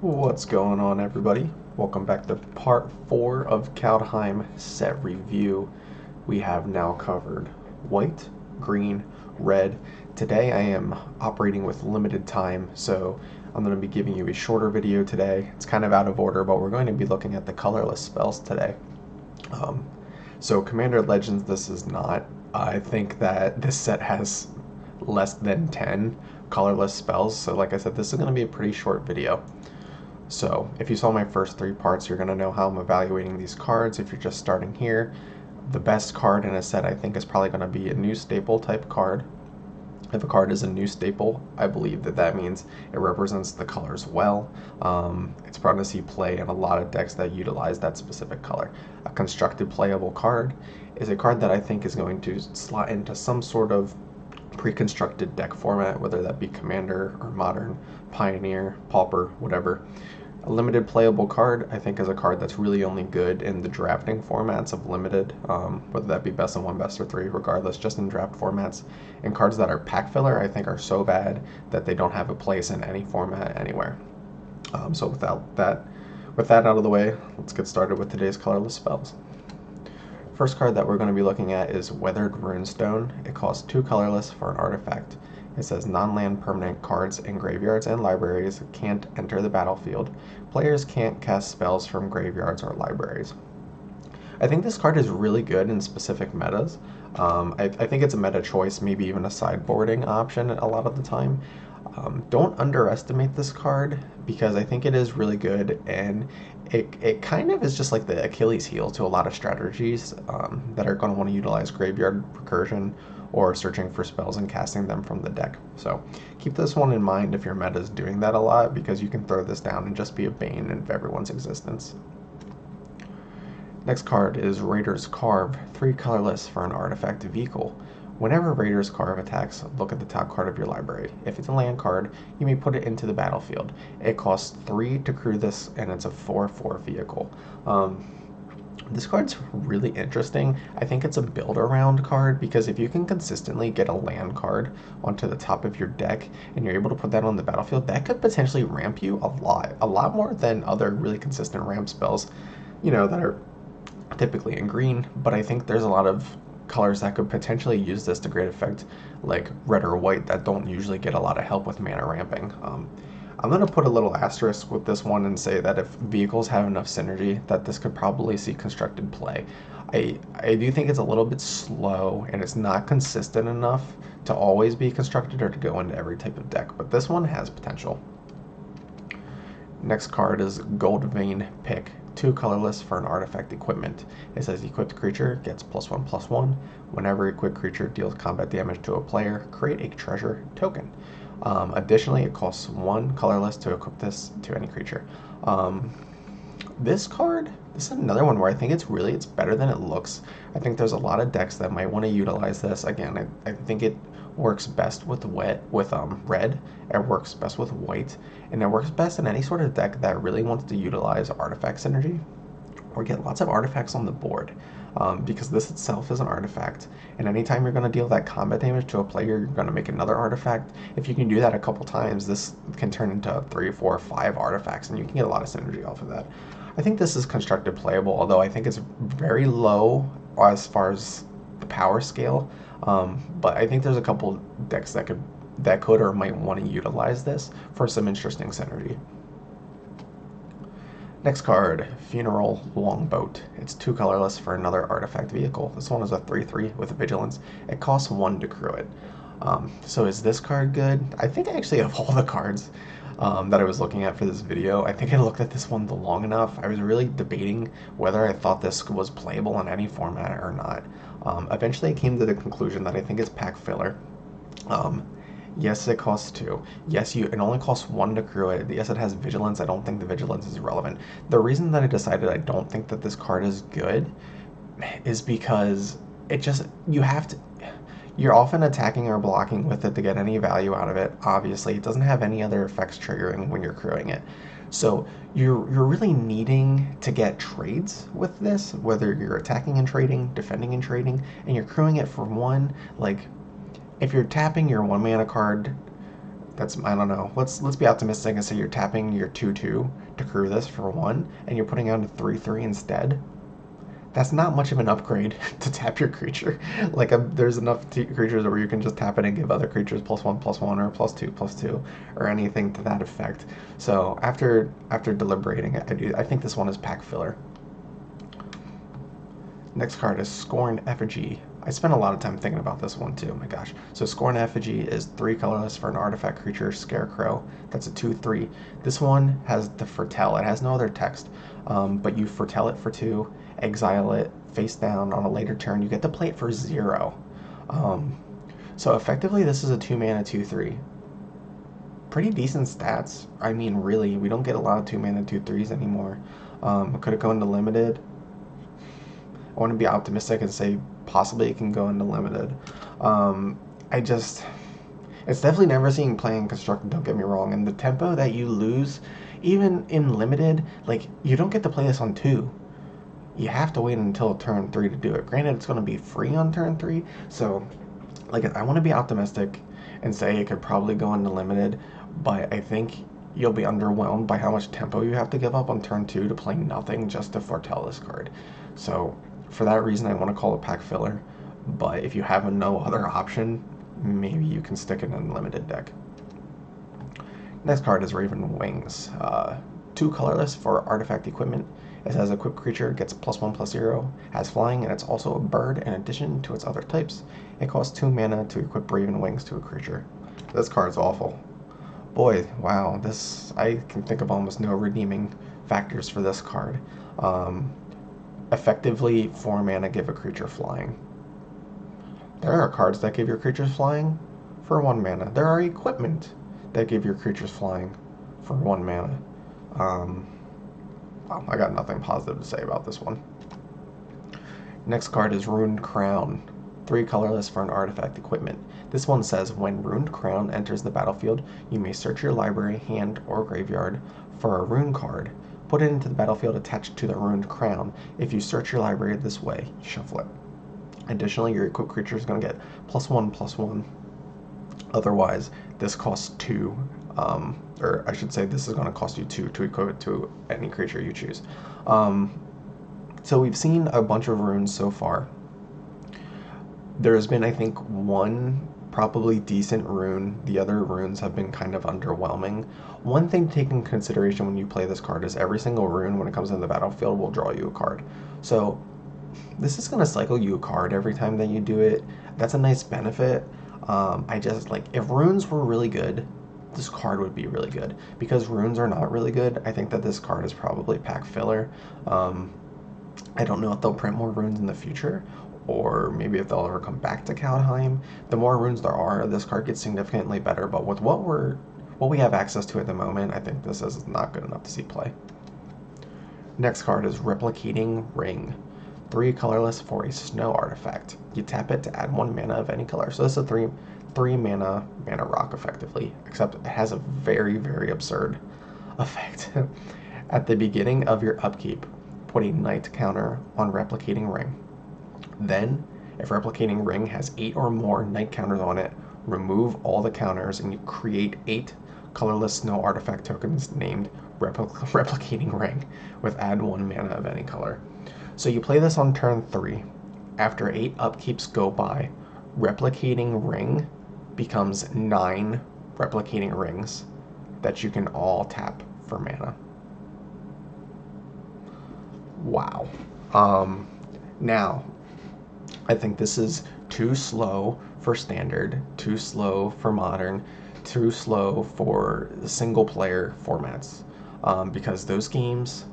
What's going on, everybody? Welcome back to part 4 of Kaldheim set review. We have now covered white, green, red. Today I am operating with limited time, so I'm going to be giving you a shorter video today. It's kind of out of order, but we're going to be looking at the colorless spells today. Um, so Commander Legends, this is not. I think that this set has less than 10 colorless spells, so like I said, this is going to be a pretty short video. So if you saw my first 3 parts, you're going to know how I'm evaluating these cards. If you're just starting here, the best card in a set I think is probably going to be a new staple type card. If a card is a new staple, I believe that means it represents the colors well. It's probably to see play in a lot of decks that utilize that specific color. A constructed playable card is a card that I think is going to slot into some sort of pre-constructed deck format, whether that be Commander or Modern, Pioneer, Pauper, whatever. A limited playable card, I think, is a card that's really only good in the drafting formats of limited, whether that be best of 1, best of 3, regardless, just in draft formats. And cards that are pack filler, I think, are so bad that they don't have a place in any format anywhere. So with that out of the way, let's get started with today's colorless spells. First card that we're going to be looking at is Weathered Runestone. It costs 2 colorless for an artifact. It says non-land permanent cards in graveyards and libraries can't enter the battlefield. Players can't cast spells from graveyards or libraries. I think this card is really good in specific metas. I think it's a meta choice, maybe even a sideboarding option a lot of the time. Don't underestimate this card because I think it is really good, and it kind of is just like the Achilles heel to a lot of strategies that are going to want to utilize graveyard recursion or searching for spells and casting them from the deck. So keep this one in mind if your meta is doing that a lot, because you can throw this down and just be a bane of everyone's existence. Next card is Raider's Carve, 3 colorless for an artifact vehicle. Whenever Raider's Carve attacks, look at the top card of your library. If it's a land card, you may put it into the battlefield. It costs 3 to crew this, and it's a 4/4 vehicle. This card's really interesting. I think it's a build around card because if you can consistently get a land card onto the top of your deck and you're able to put that on the battlefield, that could potentially ramp you a lot more than other really consistent ramp spells, that are typically in green. But I think there's a lot of colors that could potentially use this to great effect, like red or white, that don't usually get a lot of help with mana ramping. I'm going to put a little asterisk with this one and say that if vehicles have enough synergy, that this could probably see constructed play. I do think it's a little bit slow and it's not consistent enough to always be constructed or to go into every type of deck, but this one has potential. Next card is Gold Vein Pick, 2 colorless for an artifact equipment. It says equipped creature gets +1/+1. Whenever equipped creature deals combat damage to a player, create a treasure token. Additionally, it costs 1 colorless to equip this to any creature. This is another one where I think it's better than it looks. I think there's a lot of decks that might want to utilize this. Again, I think it works best with red. It works best with white, and it works best in any sort of deck that really wants to utilize artifact synergy or get lots of artifacts on the board. Because this itself is an artifact, and anytime you're going to deal that combat damage to a player, you're going to make another artifact. If you can do that a couple times, this can turn into 3, 4, 5 artifacts, and you can get a lot of synergy off of that. I think this is constructed playable, although I think it's very low as far as the power scale. But I think there's a couple decks that could or might want to utilize this for some interesting synergy. Next card, Funeral Longboat. It's 2 colorless for another artifact vehicle. This one is a 3/3 with vigilance. It costs 1 to crew it. So is this card good? I think actually of all the cards that I was looking at for this video, I think I looked at this one long enough. I was really debating whether I thought this was playable in any format or not. Eventually I came to the conclusion that I think it's pack filler. Yes, it costs 2. Yes, it only costs 1 to crew it. Yes, it has vigilance. I don't think the vigilance is relevant. The reason that I decided I don't think that this card is good is because you're often attacking or blocking with it to get any value out of it. Obviously, it doesn't have any other effects triggering when you're crewing it. So you're really needing to get trades with this, whether you're attacking and trading, defending and trading, and you're crewing it for 1, like, if you're tapping your 1 mana card That's, I don't know. Let's be optimistic and say you're tapping your 2/2 to crew this for 1, and you're putting out a 3/3 instead. That's not much of an upgrade to tap your creature. Like, there's enough creatures where you can just tap it and give other creatures +1/+1 or +2/+2 or anything to that effect. So after deliberating, I think this one is pack filler. Next card is Scorn Effigy. I spent a lot of time thinking about this one too, my gosh. So Scorn Effigy is 3 colorless for an artifact creature, Scarecrow. That's a 2/3. This one has the foretell. It has no other text, but you foretell it for 2, exile it face down on a later turn. You get to play it for 0. So effectively, this is a 2 mana 2/3. Pretty decent stats. I mean, really, we don't get a lot of 2 mana 2/3s anymore. Could it go into limited? I want to be optimistic and say possibly it can go into limited. It's definitely never seen play in constructed, don't get me wrong, and the tempo that you lose, even in limited, like, you don't get to play this on 2. You have to wait until turn 3 to do it. Granted, it's going to be free on turn 3, so, like, I want to be optimistic and say it could probably go into limited, but I think you'll be underwhelmed by how much tempo you have to give up on turn 2 to play nothing just to foretell this card. So, for that reason, I want to call it pack filler, but if you have no other option, maybe you can stick it in a limited deck. Next card is Raven Wings. 2 colorless for artifact equipment. It says equipped creature gets +1/+0, has flying, and it's also a bird in addition to its other types. It costs 2 mana to equip Raven Wings to a creature. This card's awful. Boy, wow, I can think of almost no redeeming factors for this card. Effectively, 4 mana give a creature flying. There are cards that give your creatures flying for 1 mana. There are equipment that give your creatures flying for 1 mana. Well, I got nothing positive to say about this one. Next card is Ruined Crown. 3 colorless for an artifact equipment. This one says, when Ruined Crown enters the battlefield, you may search your library, hand, or graveyard for a rune card. Put it into the battlefield attached to the Ruined Crown. If you search your library this way, shuffle it. Additionally, your equipped creature is going to get +1/+1. Otherwise, this costs 2, or I should say this is going to cost you 2 to equip it to any creature you choose. So we've seen a bunch of runes so far. There has been, I think, 1 probably decent rune. The other runes have been kind of underwhelming. One thing to take into consideration when you play this card is every single rune, when it comes into the battlefield, will draw you a card. So this is going to cycle you a card every time that you do it. That's a nice benefit. If runes were really good, this card would be really good. Because runes are not really good, I think that this card is probably pack filler. I don't know if they'll print more runes in the future, or maybe if they'll ever come back to Kaldheim. The more runes there are, this card gets significantly better, but with what we have access to at the moment, I think this is not good enough to see play. Next card is Replicating Ring. 3 colorless for a snow artifact. You tap it to add 1 mana of any color. So this is a 3 mana rock, effectively, except it has a very, very absurd effect. At the beginning of your upkeep, put a night counter on Replicating Ring. Then, if Replicating Ring has 8 or more night counters on it, remove all the counters and you create 8 colorless snow artifact tokens named Replicating Ring with add 1 mana of any color. So you play this on turn 3. After 8 upkeeps go by, Replicating Ring becomes 9 Replicating Rings that you can all tap for mana. Wow. Now, I think this is too slow for standard, too slow for modern, too slow for single player formats, because those games,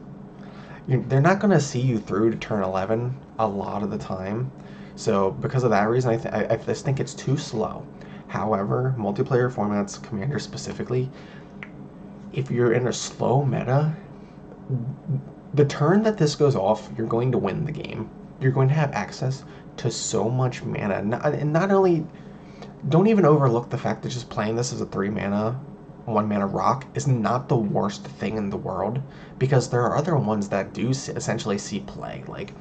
they're not going to see you through to turn 11 a lot of the time. So because of that reason, I just think it's too slow. However, multiplayer formats, Commander specifically, if you're in a slow meta, the turn that this goes off, you're going to win the game. You're going to have access to so much mana. And not only, don't even overlook the fact that just playing this as a 3 mana, 1 mana rock is not the worst thing in the world, because there are other ones that do essentially see play. Like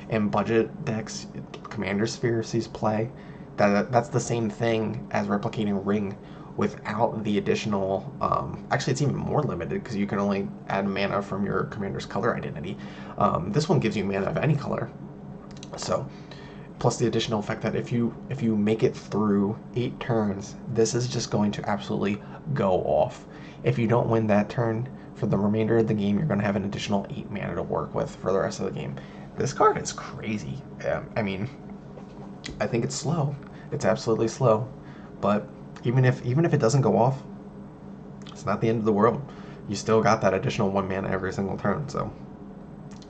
in budget decks, Commander Sphere sees play. That's the same thing as Replicating Ring without the additional, actually it's even more limited because you can only add mana from your commander's color identity. This one gives you mana of any color. So, plus the additional effect that if you make it through 8 turns, this is just going to absolutely go off. If you don't win that turn, for the remainder of the game, you're going to have an additional 8 mana to work with for the rest of the game. This card is crazy. I mean, I think it's slow. It's absolutely slow. But even if it doesn't go off, it's not the end of the world. You still got that additional 1 mana every single turn. So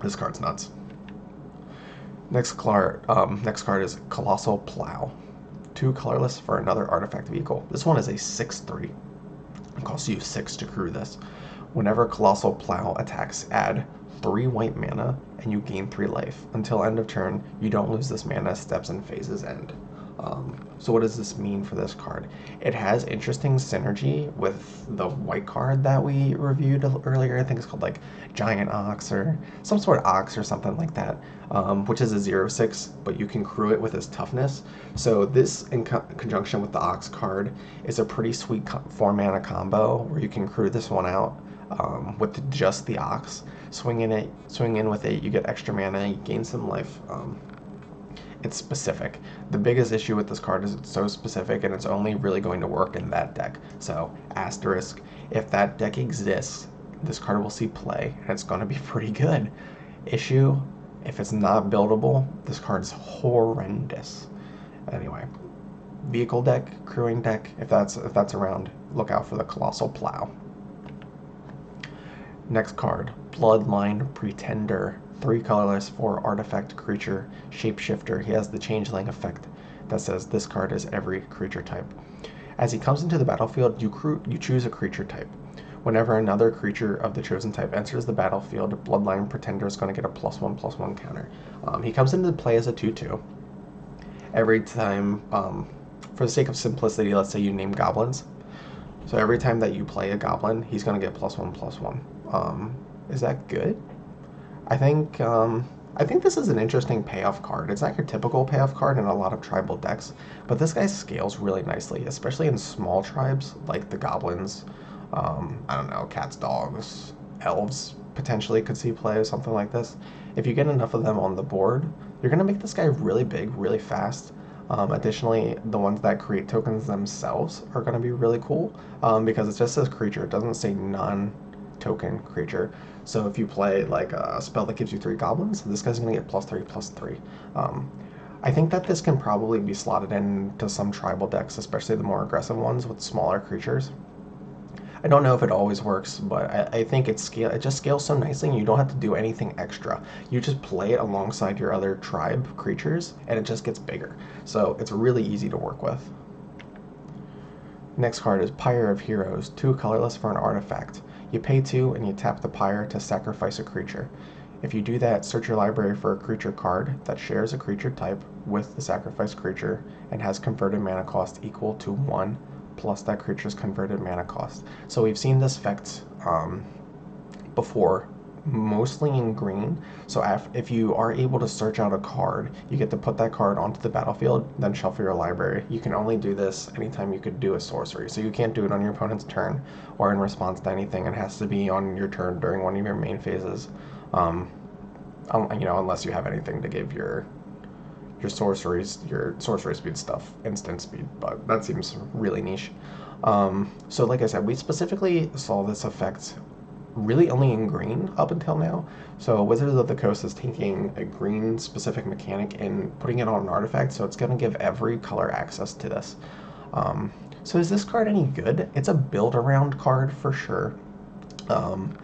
this card's nuts. Next card is Colossal Plow. 2 colorless for another artifact vehicle. This one is a 6/3. It costs you 6 to crew this. Whenever Colossal Plow attacks, add 3 white mana and you gain 3 life. Until end of turn, you don't lose this mana, steps and phases end. So what does this mean for this card? It has interesting synergy with the white card that we reviewed earlier. I think it's called like Giant Ox or some sort of Ox or something like that, which is a 0/6, but you can crew it with his toughness. So this, in conjunction with the Ox card, is a pretty sweet 4 mana combo where you can crew this one out with just the Ox. Swing in with it, you get extra mana, you gain some life. It's specific. The biggest issue with this card is it's so specific and it's only really going to work in that deck. So, asterisk, if that deck exists, this card will see play and it's going to be pretty good. Issue, if it's not buildable, this card's horrendous. Anyway, vehicle deck, crewing deck, if that's around, look out for the Colossal Plow. Next card, Bloodline Pretender. 3 colorless for artifact creature shapeshifter. He has the changeling effect that says this card is every creature type. As he comes into the battlefield, you choose a creature type. Whenever another creature of the chosen type enters the battlefield, Bloodline Pretender is going to get a +1/+1 counter. He comes into play as a 2/2. Every time, for the sake of simplicity, let's say you name goblins. So every time that you play a goblin, he's going to get +1/+1. Is that good? I think this is an interesting payoff card. It's not your typical payoff card in a lot of tribal decks, but this guy scales really nicely, especially in small tribes like the goblins. I don't know, cats, dogs, elves potentially could see play or something like this. If you get enough of them on the board, you're gonna make this guy really big, really fast. Additionally, the ones that create tokens themselves are gonna be really cool because it just says creature. It doesn't say non-token creature. So if you play like a spell that gives you 3 goblins, this guy's going to get +3/+3. I think that this can probably be slotted into some tribal decks, especially the more aggressive ones with smaller creatures. I don't know if it always works, but I think it just scales so nicely and you don't have to do anything extra. You just play it alongside your other tribe creatures and it just gets bigger. So it's really easy to work with. Next card is Pyre of Heroes, 2 colorless for an artifact. You pay 2 and you tap the Pyre to sacrifice a creature. If you do that, search your library for a creature card that shares a creature type with the sacrificed creature and has converted mana cost equal to 1 plus that creature's converted mana cost. So we've seen this effect before, mostly in green. So if you are able to search out a card, you get to put that card onto the battlefield, then shuffle your library. You can only do this anytime you could do a sorcery. So you can't do it on your opponent's turn or in response to anything. It has to be on your turn during one of your main phases. Unless you have anything to give your sorcery speed stuff instant speed, but that seems really niche. So like I said, we specifically saw this effect really only in green up until now. So Wizards of the Coast is taking a green specific mechanic and putting it on an artifact, so it's going to give every color access to this. So is this card any good? It's a build around card for sure. And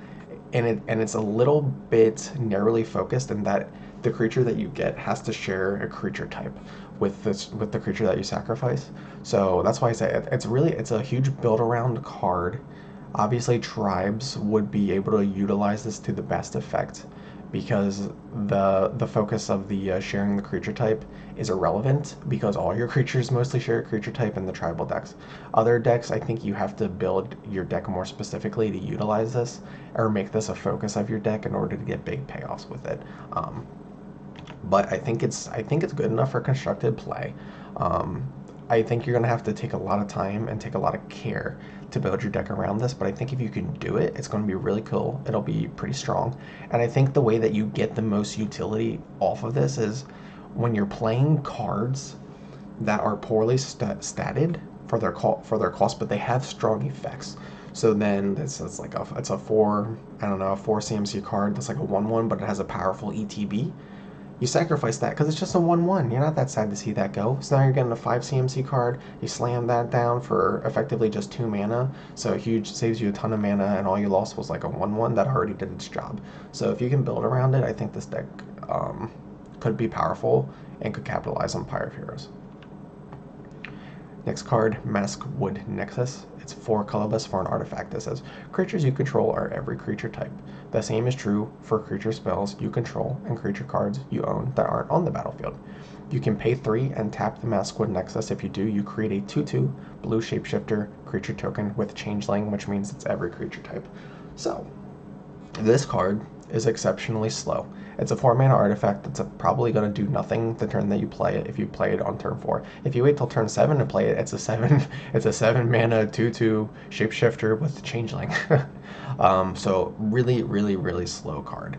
it's a little bit narrowly focused in that the creature that you get has to share a creature type with the creature that you sacrifice. So that's why I say it's a huge build around card. Obviously, tribes would be able to utilize this to the best effect because the focus of the sharing the creature type is irrelevant because all your creatures mostly share a creature type in the tribal decks. Other decks, I think you have to build your deck more specifically to utilize this or make this a focus of your deck in order to get big payoffs with it. But I think it's good enough for constructed play. I think you're going to have to take a lot of time and take a lot of care to build your deck around this, but I think if you can do it, it's going to be really cool. It'll be pretty strong. And I think the way that you get the most utility off of this is when you're playing cards that are poorly statted for their cost, but they have strong effects. So then this is like it's a 4, I don't know, a 4 CMC card that's like a 1/1, but it has a powerful ETB. You sacrifice that because it's just a 1/1. You're not that sad to see that go. So now you're getting a 5 CMC card. You slam that down for effectively just 2 mana. So huge, saves you a ton of mana, and all you lost was like a 1/1 that already did its job. So if you can build around it, I think this deck could be powerful and could capitalize on Pyre of Heroes. Next card, Maskwood Nexus. It's 4 colorless for an artifact that says, creatures you control are every creature type. The same is true for creature spells you control and creature cards you own that aren't on the battlefield. You can pay 3 and tap the Maskwood Nexus. If you do, you create a 2/2 blue shapeshifter creature token with changeling, which means it's every creature type. So, this card is exceptionally slow. It's a 4 mana artifact that's probably going to do nothing the turn that you play it if you play it on turn 4. If you wait till turn 7 to play it, it's a 7 mana 2/2 shapeshifter with changeling. So really slow card.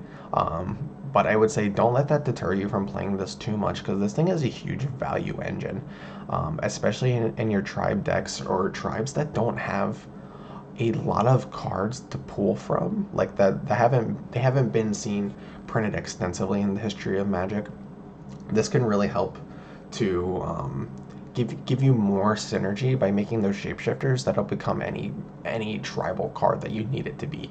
But I would say don't let that deter you from playing this too much, because this thing is a huge value engine, especially in your tribe decks or tribes that don't have a lot of cards to pull from, like that they haven't been seen printed extensively in the history of Magic. This can really help to give you more synergy by making those shapeshifters that'll become any tribal card that you need it to be.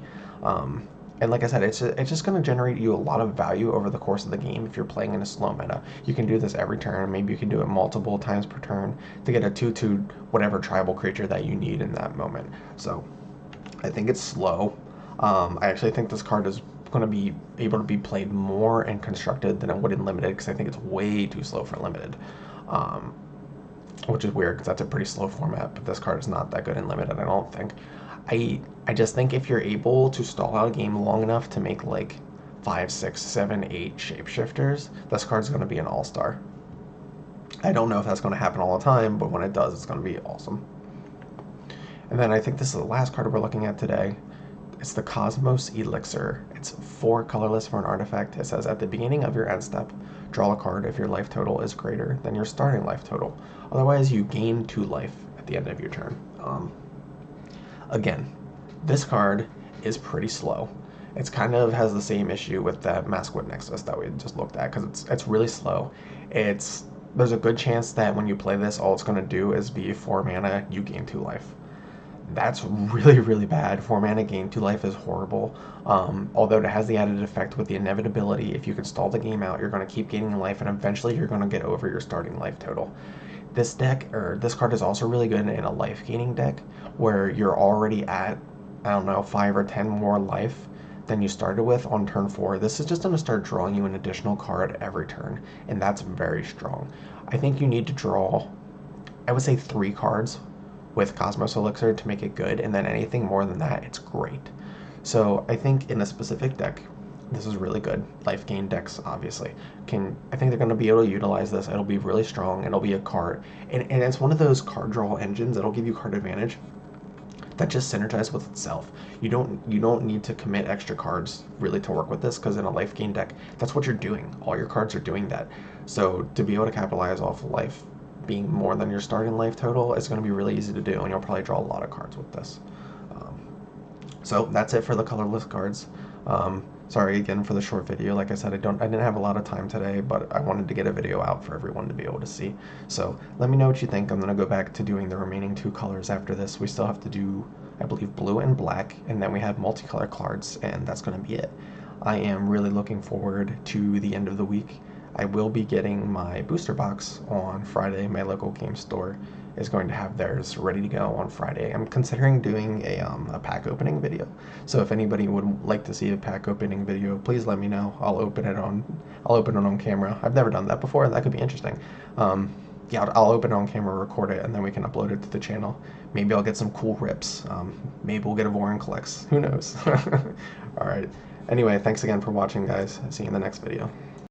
And like I said, it's just going to generate you a lot of value over the course of the game if you're playing in a slow meta. You can do this every turn. Maybe you can do it multiple times per turn to get a 2/2 whatever tribal creature that you need in that moment. So I think it's slow. I actually think this card is going to be able to be played more and constructed than it would in Limited, because I think it's way too slow for Limited. Which is weird because that's a pretty slow format, but this card is not that good in Limited, I don't think. I just think if you're able to stall out a game long enough to make like 5, 6, 7, 8 shapeshifters, this card's going to be an all-star. I don't know if that's going to happen all the time, but when it does, it's going to be awesome. And then I think this is the last card we're looking at today. It's the Cosmos Elixir. It's 4 colorless for an artifact. It says, at the beginning of your end step, draw a card if your life total is greater than your starting life total. Otherwise, you gain 2 life at the end of your turn. Again, this card is pretty slow. It's kind of has the same issue with that Maskwood Nexus that we just looked at, because it's really slow. There's a good chance that when you play this, all it's going to do is be 4 mana, you gain 2 life. That's really bad. 4 mana gain 2 life is horrible. Although it has the added effect with the inevitability, if you can stall the game out, you're going to keep gaining life, and eventually you're going to get over your starting life total. This card is also really good in a life gaining deck where you're already at, I don't know, 5 or 10 more life than you started with on turn 4. This is just going to start drawing you an additional card every turn, and that's very strong. I think you need to draw, I would say, 3 cards with Cosmos Elixir to make it good, and then anything more than that, it's great. So I think in a specific deck, this is really good. Life gain decks, obviously, I think they're going to be able to utilize this. It'll be really strong. It'll be a card, and it's one of those card draw engines that'll give you card advantage that just synergize with itself. You don't need to commit extra cards really to work with this, because in a life gain deck, that's what you're doing. All your cards are doing that. So to be able to capitalize off of life being more than your starting life total is going to be really easy to do, and you'll probably draw a lot of cards with this. So that's it for the colorless cards. Sorry again for the short video. Like I said, I didn't have a lot of time today, but I wanted to get a video out for everyone to be able to see. So let me know what you think. I'm going to go back to doing the remaining 2 colors after this. We still have to do, I believe, blue and black, and then we have multicolor cards, and that's going to be it. I am really looking forward to the end of the week. I will be getting my booster box on Friday. My local game store is going to have theirs ready to go on Friday. I'm considering doing a pack opening video. So if anybody would like to see a pack opening video, please let me know. I'll open it on camera. I've never done that before, and that could be interesting. Yeah, I'll open it on camera, record it, and then we can upload it to the channel. Maybe I'll get some cool rips. Maybe we'll get a Vorinclex. Who knows? All right. Anyway, thanks again for watching, guys. See you in the next video.